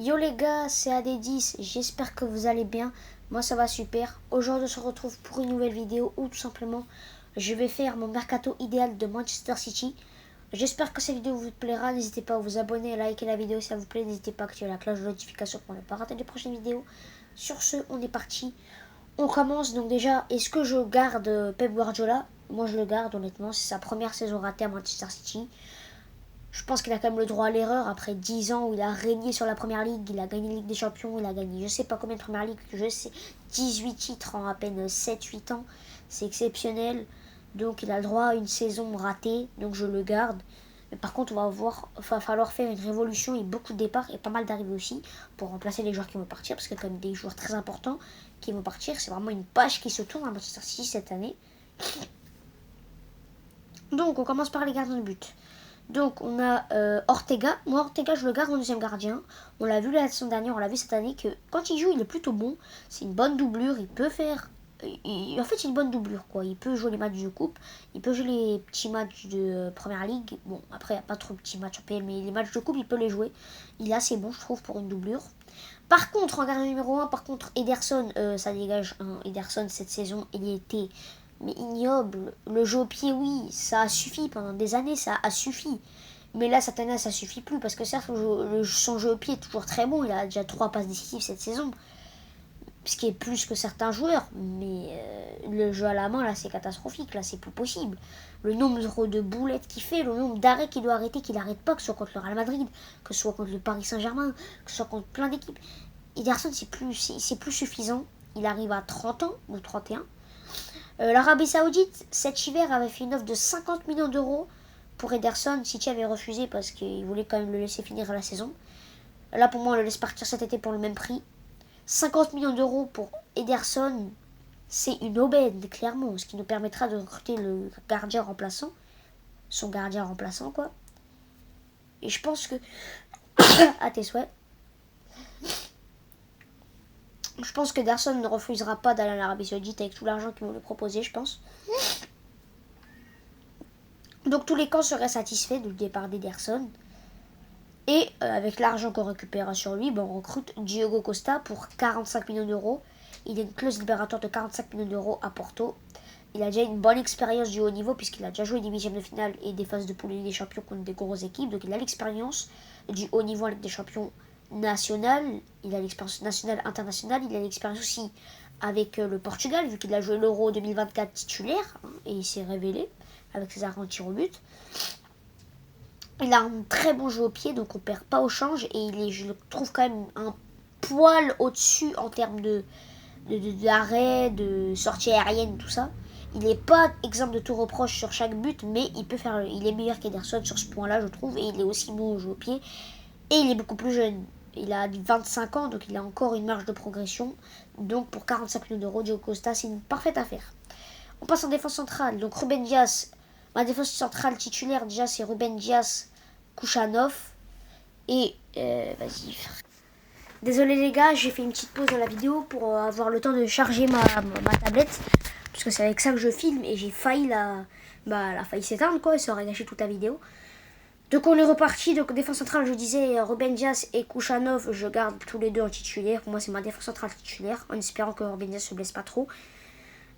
Yo les gars, c'est AD10, j'espère que vous allez bien, moi ça va super. Aujourd'hui on se retrouve pour une nouvelle vidéo où tout simplement je vais faire mon mercato idéal de Manchester City. J'espère que cette vidéo vous plaira, n'hésitez pas à vous abonner, à liker la vidéo si ça vous plaît, n'hésitez pas à activer la cloche de notification pour ne pas rater les prochaines vidéos. Sur ce, on est parti, on commence. Donc déjà, est-ce que je garde Pep Guardiola? Moi je le garde honnêtement, c'est sa première saison ratée à Manchester City. Je pense qu'il a quand même le droit à l'erreur après 10 ans où il a régné sur la première ligue, il a gagné la Ligue des Champions, il a gagné je sais pas combien de première ligue, je sais 18 titres en à peine 7-8 ans, c'est exceptionnel. Donc il a le droit à une saison ratée, donc je le garde. Mais par contre, va falloir faire une révolution et beaucoup de départs et pas mal d'arrivées aussi pour remplacer les joueurs qui vont partir parce qu'il y a quand même des joueurs très importants qui vont partir. C'est vraiment une page qui se tourne à Manchester City cette année. Donc on commence par les gardiens de but. Donc on a Ortega. Moi Ortega je le garde en deuxième gardien. On l'a vu la saison dernière, on l'a vu cette année que quand il joue il est plutôt bon. C'est une bonne doublure, il peut faire... en fait c'est une bonne doublure quoi. Il peut jouer les matchs de coupe, il peut jouer les petits matchs de première ligue. Bon après il n'y a pas trop de petits matchs en PL mais les matchs de coupe il peut les jouer. Il est assez bon je trouve pour une doublure. Par contre en gardien numéro 1, par contre Ederson, ça dégage. Ederson cette saison il était... mais ignoble. Le jeu au pied, oui, ça a suffi pendant des années, ça a suffi. Mais là, cette année, ça suffit plus parce que certes, son jeu au pied est toujours très bon. Il a déjà 3 passes décisives cette saison, ce qui est plus que certains joueurs. Mais le jeu à la main, là, c'est catastrophique. Là, c'est plus possible. Le nombre de boulettes qu'il fait, le nombre d'arrêts qu'il doit arrêter, qu'il n'arrête pas, que ce soit contre le Real Madrid, que ce soit contre le Paris Saint-Germain, que ce soit contre plein d'équipes. Ederson, c'est plus suffisant. Il arrive à 30 ans ou 31. L'Arabie Saoudite, cet hiver, avait fait une offre de 50 millions d'euros pour Ederson. City avait refusé parce qu'il voulait quand même le laisser finir la saison. Là, pour moi, on le laisse partir cet été pour le même prix. 50 millions d'euros pour Ederson, c'est une aubaine, clairement. Ce qui nous permettra de recruter le gardien remplaçant. Son gardien remplaçant, quoi. Et je pense que... à tes souhaits. Je pense que Ederson ne refusera pas d'aller en Arabie Saoudite avec tout l'argent qu'ils vont lui proposer, je pense. Donc tous les camps seraient satisfaits du départ d'Ederson. Et avec l'argent qu'on récupérera sur lui, on recrute Diogo Costa pour 45 millions d'euros. Il a une clause libératoire de 45 millions d'euros à Porto. Il a déjà une bonne expérience du haut niveau puisqu'il a déjà joué des huitièmes de finale et des phases de poule Ligue des Champions contre des grosses équipes. Donc il a l'expérience du haut niveau en Ligue des Champions nationale. Il a l'expérience nationale, internationale. Il a l'expérience aussi avec le Portugal vu qu'il a joué l'Euro 2024 titulaire. Et il s'est révélé avec ses arrêts en tir au but. Il a un très bon jeu au pied, donc on perd pas au change. Et il est, je le trouve quand même un poil au-dessus en termes d'arrêt, de sortie aérienne, tout ça. Il n'est pas exemple de tout reproche sur chaque but, mais il est meilleur qu'Ederson sur ce point-là, je trouve. Et il est aussi bon au jeu au pied. Et il est beaucoup plus jeune. Il a 25 ans, donc il a encore une marge de progression. Donc pour 45 millions d'euros, Diogo Costa, c'est une parfaite affaire. On passe en défense centrale. Donc Ruben Dias, ma défense centrale titulaire déjà c'est Ruben Dias, Kouchanov et vas-y. Désolé les gars, j'ai fait une petite pause dans la vidéo pour avoir le temps de charger ma tablette parce que c'est avec ça que je filme et j'ai failli la failli s'éteindre quoi, et ça aurait gâché toute la vidéo. Donc on est reparti. Donc défense centrale, je disais Ruben Dias et Kouchanov, je garde tous les deux en titulaire. Pour moi c'est ma défense centrale titulaire en espérant que Ruben Dias se blesse pas trop.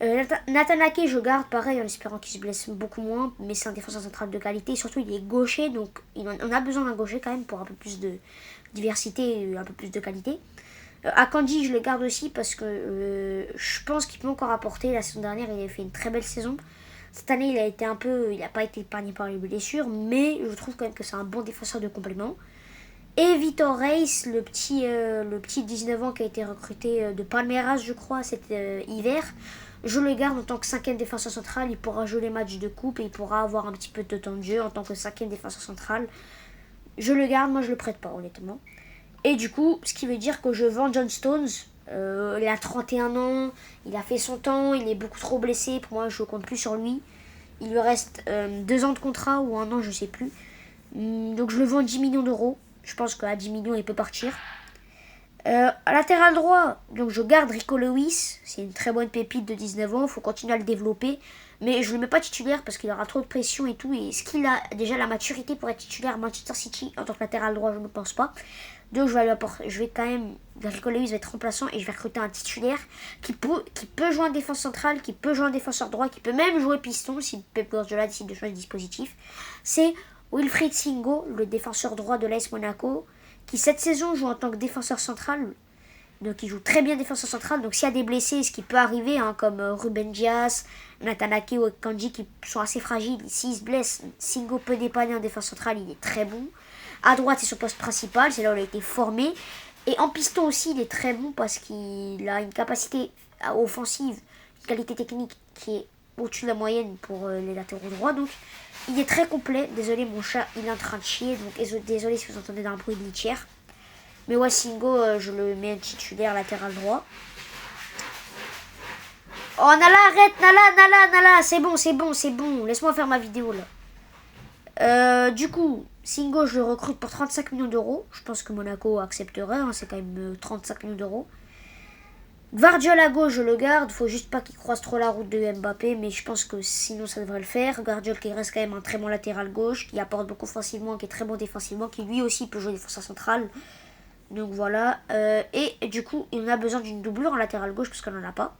Nathan Ake, je garde pareil en espérant qu'il se blesse beaucoup moins, mais c'est un défenseur central de qualité. Surtout, il est gaucher, donc on a besoin d'un gaucher quand même pour un peu plus de diversité et un peu plus de qualité. Akanji, je le garde aussi parce que je pense qu'il peut encore apporter. La saison dernière, il a fait une très belle saison. Cette année, il n'a pas été épargné par les blessures, mais je trouve quand même que c'est un bon défenseur de complément. Et Vitor Reis, le petit 19 ans qui a été recruté de Palmeiras, je crois, cet hiver. Je le garde en tant que 5e défenseur central. Il pourra jouer les matchs de coupe et il pourra avoir un petit peu de temps de jeu en tant que 5e défenseur central. Je le garde, moi je le prête pas honnêtement. Et du coup, ce qui veut dire que je vends John Stones. Il a 31 ans, il a fait son temps, il est beaucoup trop blessé. Pour moi, je ne compte plus sur lui. Il lui reste 2 ans de contrat ou 1 an, je sais plus. Donc je le vends 10 millions d'euros. Je pense qu'à 10 millions, il peut partir. À latéral droit, donc je garde Rico Lewis. C'est une très bonne pépite de 19 ans. Il faut continuer à le développer. Mais je ne le mets pas titulaire parce qu'il aura trop de pression et tout. Et est-ce qu'il a déjà la maturité pour être titulaire à Manchester City en tant que latéral droit? Je ne pense pas. Donc je vais quand même, Rico Lewis va être remplaçant et je vais recruter un titulaire qui peut jouer en défense centrale, qui peut jouer en défenseur droit, qui peut même jouer piston si Pep Guardiola décide de changer de dispositif. C'est Wilfried Singo, le défenseur droit de l'AS Monaco, qui cette saison joue en tant que défenseur central. Donc il joue très bien défenseur central. Donc s'il y a des blessés, ce qui peut arriver, comme Ruben Dias, Nathan Ake ou Kanji qui sont assez fragiles, s'ils se blessent, Singo peut dépanner en défense centrale, il est très bon. À droite, c'est son poste principal, c'est là où il a été formé. Et en piston aussi, il est très bon parce qu'il a une capacité offensive, une qualité technique qui est au-dessus de la moyenne pour les latéraux droits. Donc il est très complet. Désolé, mon chat, il est en train de chier. Donc désolé si vous entendez d'un bruit de litière. Mais ouais, Singo, je le mets titulaire latéral droit. Oh, Nala, arrête, Nala, c'est bon. Laisse-moi faire ma vidéo, là. Du coup, Singo, je le recrute pour 35 millions d'euros. Je pense que Monaco accepterait, c'est quand même 35 millions d'euros. Gvardiol à gauche, je le garde. Faut juste pas qu'il croise trop la route de Mbappé, mais je pense que sinon ça devrait le faire. Gvardiol qui reste quand même un très bon latéral gauche, qui apporte beaucoup offensivement, qui est très bon défensivement, qui lui aussi peut jouer défenseur central. Donc voilà. Et du coup, on a besoin d'une doublure en latéral gauche parce qu'on n'en a pas.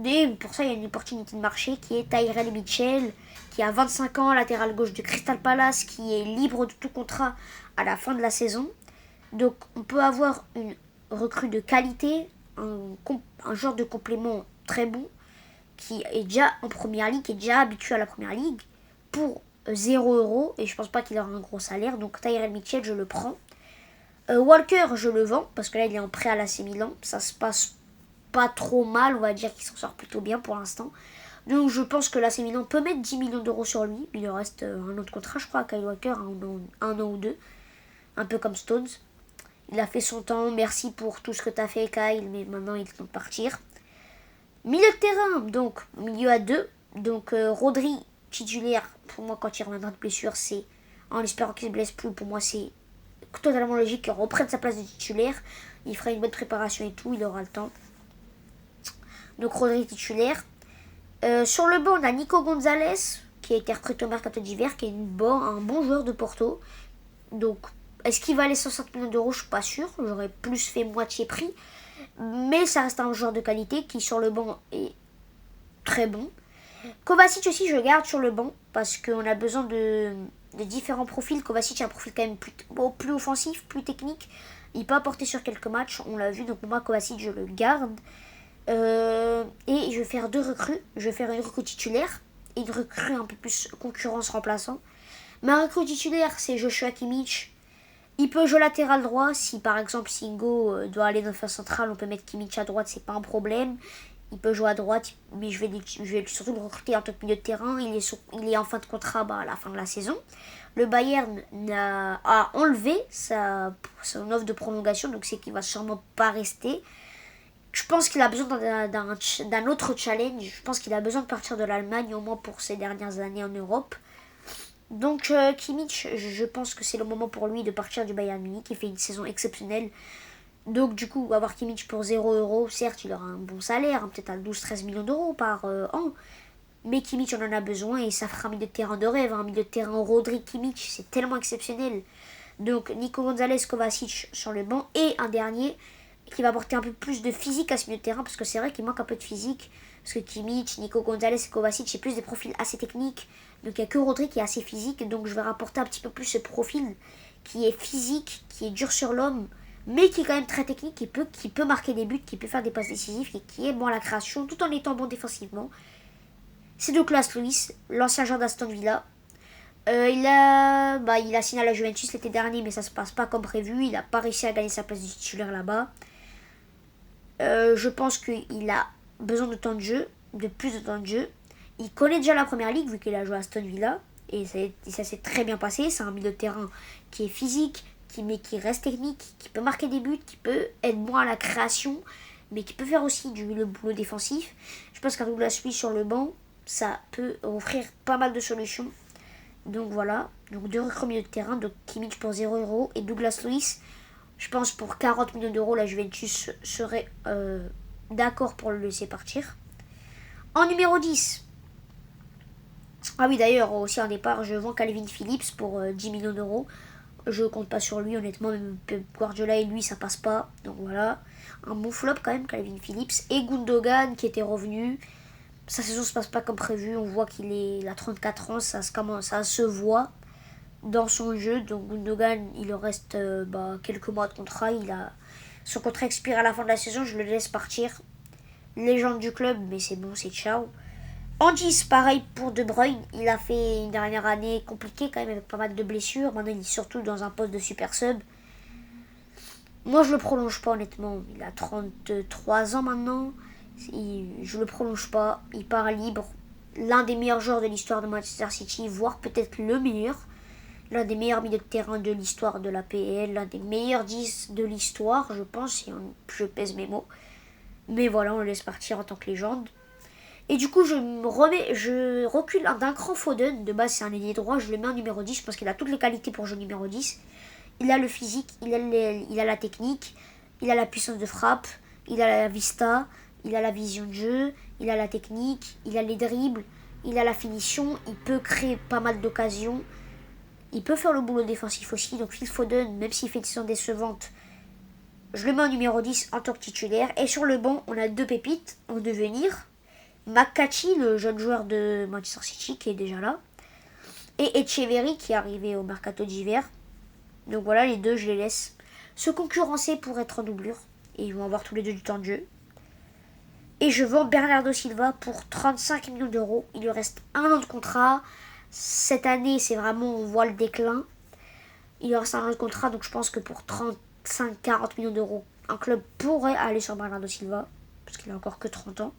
Et pour ça, il y a une opportunité de marché qui est Tyrell Mitchell, qui a 25 ans, latéral gauche de Crystal Palace, qui est libre de tout contrat à la fin de la saison. Donc on peut avoir une recrue de qualité, un genre de complément très bon, qui est déjà en première ligue, qui est déjà habitué à la première ligue, pour 0 €. Et je pense pas qu'il aura un gros salaire. Donc Tyrell Mitchell, je le prends. Walker, je le vends, parce que là il est en prêt à l'AC Milan. Ça se passe pas trop mal, on va dire qu'il s'en sort plutôt bien pour l'instant. Donc je pense que l'AC Milan peut mettre 10 millions d'euros sur lui. Il leur reste un autre contrat, je crois, à Kyle Walker, un an ou deux. Un peu comme Stones. Il a fait son temps, merci pour tout ce que tu as fait, Kyle, mais maintenant il est temps de partir. Milieu de terrain, donc milieu à 2. Donc Rodri, titulaire, pour moi quand il reviendra de blessure, c'est, en espérant qu'il ne se blesse plus, pour moi c'est totalement logique qu'il reprenne sa place de titulaire. Il fera une bonne préparation et tout, il aura le temps. Donc Rodri titulaire. Sur le banc, on a Nico Gonzalez, qui a été recruté au mercato d'hiver, qui est un bon joueur de Porto. Donc, est-ce qu'il va aller 60 millions d'euros? Je suis pas sûre. J'aurais plus fait moitié prix. Mais ça reste un joueur de qualité qui, sur le banc, est très bon. Kovacic aussi, je le garde sur le banc parce qu'on a besoin de différents profils. Kovacic a un profil quand même plus offensif, plus technique. Il peut apporter sur quelques matchs, on l'a vu. Donc, pour moi, Kovacic, je le garde. Et je vais faire 2 recrues. Je vais faire une recrue titulaire et une recrue un peu plus concurrence remplaçant. Ma recrue titulaire, c'est Joshua Kimmich. Il peut jouer latéral droit. Si par exemple Singo doit aller dans la phase centrale, on peut mettre Kimmich à droite, c'est pas un problème. Il peut jouer à droite, mais je vais surtout le recruter en tant que milieu de terrain. Il est en fin de contrat à la fin de la saison. Le Bayern a enlevé son offre de prolongation, donc c'est qu'il va sûrement pas rester. Je pense qu'il a besoin d'un autre challenge. Je pense qu'il a besoin de partir de l'Allemagne, au moins pour ses dernières années en Europe. Donc Kimmich, je pense que c'est le moment pour lui de partir du Bayern Munich. Il fait une saison exceptionnelle. Donc du coup, avoir Kimmich pour 0 €, certes, il aura un bon salaire, peut-être à 12-13 millions d'euros par an. Mais Kimmich, on en a besoin et ça fera un milieu de terrain de rêve. Un milieu de terrain Rodri Kimmich, c'est tellement exceptionnel. Donc Nico Gonzalez, Kovacic sur le banc. Et un dernier qui va apporter un peu plus de physique à ce milieu de terrain, parce que c'est vrai qu'il manque un peu de physique. Parce que Kimmich, Nico Gonzalez et Kovacic, c'est plus des profils assez techniques. Donc il n'y a que Rodri qui est assez physique. Donc je vais rapporter un petit peu plus ce profil qui est physique, qui est dur sur l'homme, mais qui est quand même très technique, qui peut marquer des buts, qui peut faire des passes décisives, et qui est bon à la création, tout en étant bon défensivement. C'est Douglas Luiz, l'ancien joueur d'Aston Villa. Il a signé à la Juventus l'été dernier, mais ça se passe pas comme prévu. Il n'a pas réussi à gagner sa place de titulaire là-bas. Je pense qu'il a besoin de temps de jeu, de plus de temps de jeu. Il connaît déjà la première ligue vu qu'il a joué à Aston Villa. Et ça s'est très bien passé. C'est un milieu de terrain qui est physique, mais qui reste technique, qui peut marquer des buts, qui peut être bon à la création, mais qui peut faire aussi le boulot défensif. Je pense qu'un Douglas Luiz sur le banc, ça peut offrir pas mal de solutions. Donc voilà. Donc 2 recrues milieu de terrain. Donc Kimmich pour 0 € et Douglas Luiz. Je pense pour 40 millions d'euros, la Juventus serait d'accord pour le laisser partir. En numéro 10. Ah oui, d'ailleurs, aussi en départ, je vends Calvin Phillips pour 10 millions d'euros. Je compte pas sur lui, honnêtement. Même Pep Guardiola et lui, ça passe pas. Donc voilà. Un bon flop quand même, Calvin Phillips. Et Gundogan qui était revenu. Sa saison se passe pas comme prévu. On voit il a 34 ans. Ça se voit dans son jeu. Donc Gundogan, il lui reste quelques mois de contrat. Son contrat expire à la fin de la saison. Je le laisse partir. Légende du club, mais c'est bon, c'est ciao. Andis, pareil pour De Bruyne. Il a fait une dernière année compliquée quand même avec pas mal de blessures. Maintenant, il est surtout dans un poste de super sub. Moi, je le prolonge pas honnêtement. Il a 33 ans maintenant. Je le prolonge pas. Il part libre. L'un des meilleurs joueurs de l'histoire de Manchester City, voire peut-être le meilleur. L'un des meilleurs milieux de terrain de l'histoire de la PL. L'un des meilleurs 10 de l'histoire, je pense, si je pèse mes mots. Mais voilà, on le laisse partir en tant que légende. Et du coup, je recule d'un cran Foden. De base, c'est un ailier droit. Je le mets en numéro 10. Je pense qu'il a toutes les qualités pour jouer numéro 10. Il a le physique, il a la technique, il a la puissance de frappe, il a la vista, il a la vision de jeu, il a la technique, il a les dribbles, il a la finition. Il peut créer pas mal d'occasions. Il peut faire le boulot défensif aussi. Donc Phil Foden, même s'il fait une saison décevante, je le mets en numéro 10 en tant que titulaire. Et sur le banc, on a deux pépites en devenir. McCarthy, le jeune joueur de Manchester City qui est déjà là. Et Echeverry qui est arrivé au mercato d'hiver. Donc voilà, les deux, je les laisse se concurrencer pour être en doublure. Et ils vont avoir tous les deux du temps de jeu. Et je vends Bernardo Silva pour 35 millions d'euros. Il lui reste un an de contrat. Cette année, c'est vraiment, on voit le déclin. Il lui reste un an de contrat, donc je pense que pour 35-40 millions d'euros, un club pourrait aller sur Bernardo Silva. Parce qu'il a encore que 30 ans.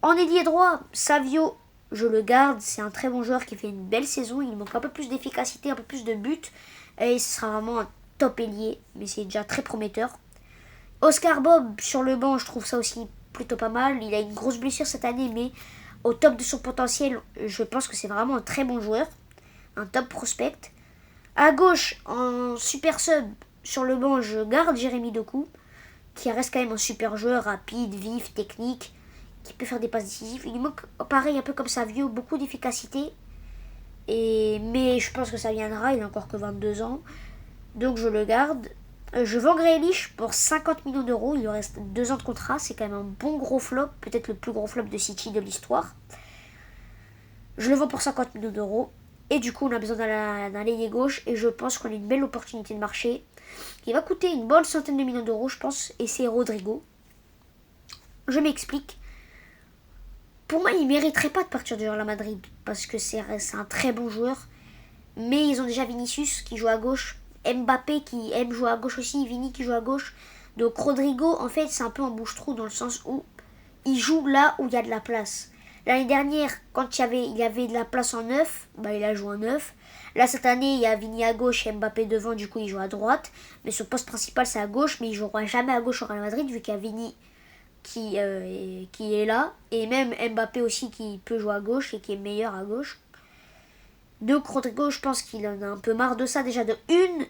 En ailier droit, Savio, je le garde. C'est un très bon joueur qui fait une belle saison. Il manque un peu plus d'efficacité, un peu plus de buts. Et ce sera vraiment un top ailier. Mais c'est déjà très prometteur. Oscar Bob, sur le banc, je trouve ça aussi plutôt pas mal. Il a une grosse blessure cette année, mais au top de son potentiel, je pense que c'est vraiment un très bon joueur. Un top prospect. À gauche, en super sub, sur le banc, je garde Jérémy Doku, qui reste quand même un super joueur, rapide, vif, technique, qui peut faire des passes décisives. Il manque, pareil, un peu comme Savio, beaucoup d'efficacité. Mais je pense que ça viendra, il n'a encore que 22 ans. Donc je le garde. Je vends Grealish pour 50 millions d'euros. Il lui reste 2 ans de contrat. C'est quand même un bon gros flop. Peut-être le plus gros flop de City de l'histoire. Je le vends pour 50 millions d'euros. Et du coup, on a besoin d'un ailier gauche. Et je pense qu'on a une belle opportunité de marché. Qui va coûter une bonne centaine de millions d'euros, je pense. Et c'est Rodrigo. Je m'explique. Pour moi, il ne mériterait pas de partir du Real Madrid. Parce que c'est un très bon joueur. Mais ils ont déjà Vinicius qui joue à gauche. Mbappé qui aime jouer à gauche aussi. Vini qui joue à gauche. Donc Rodrigo, en fait, c'est un peu un bouche-trou dans le sens où il joue là où il y a de la place. L'année dernière, quand il y avait de la place en neuf, il a joué en neuf. Là, cette année, il y a Vini à gauche et Mbappé devant, du coup, il joue à droite. Mais son poste principal, c'est à gauche, mais il ne jouera jamais à gauche au Real Madrid, vu qu'il y a Vini qui est là. Et même Mbappé aussi, qui peut jouer à gauche et qui est meilleur à gauche. Donc, Rodrigo, je pense qu'il en a un peu marre de ça, déjà, de une.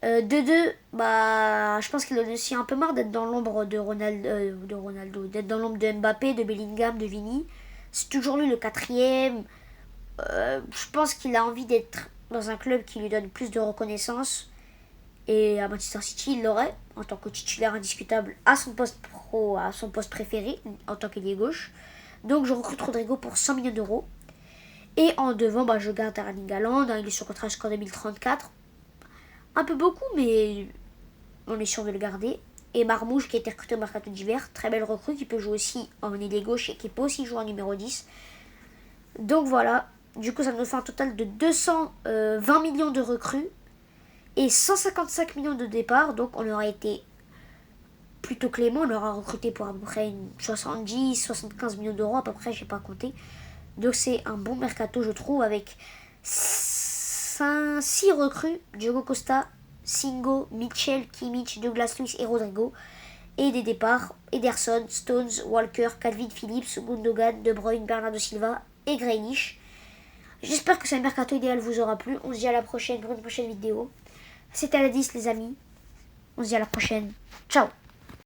De deux, je pense qu'il en a aussi un peu marre d'être dans l'ombre de Ronaldo, d'être dans l'ombre de Mbappé, de Bellingham, de Vini. C'est toujours lui le quatrième. Je pense qu'il a envie d'être dans un club qui lui donne plus de reconnaissance. Et à Manchester City, il l'aurait en tant que titulaire indiscutable à son poste pro, à son poste préféré en tant qu'ailier gauche. Donc je recrute Rodrigo pour 100 millions d'euros. Et en devant, je garde Erling Haaland. Il est sur contrat jusqu'en 2034. Un peu beaucoup, mais on est sûr de le garder. Et Marmouche qui a été recruté au mercato d'hiver. Très belle recrue qui peut jouer aussi en ailier gauche et qui peut aussi jouer en numéro 10. Donc voilà. Du coup, ça nous fait un total de 220 millions de recrues et 155 millions de départs. Donc on aurait été plutôt clément. On aura recruté pour à peu près 70-75 millions d'euros à peu près, j'ai pas compté. Donc c'est un bon mercato, je trouve, avec 6 recrues, Diogo Costa, Singo, Mitchell, Kimmich, Douglas Luiz et Rodrigo. Et des départs, Ederson, Stones, Walker, Calvin Phillips, Gundogan, De Bruyne, Bernardo Silva et Grealish. J'espère que ce mercato idéal vous aura plu. On se dit à la prochaine pour une prochaine vidéo. C'était la 10 les amis. On se dit à la prochaine. Ciao.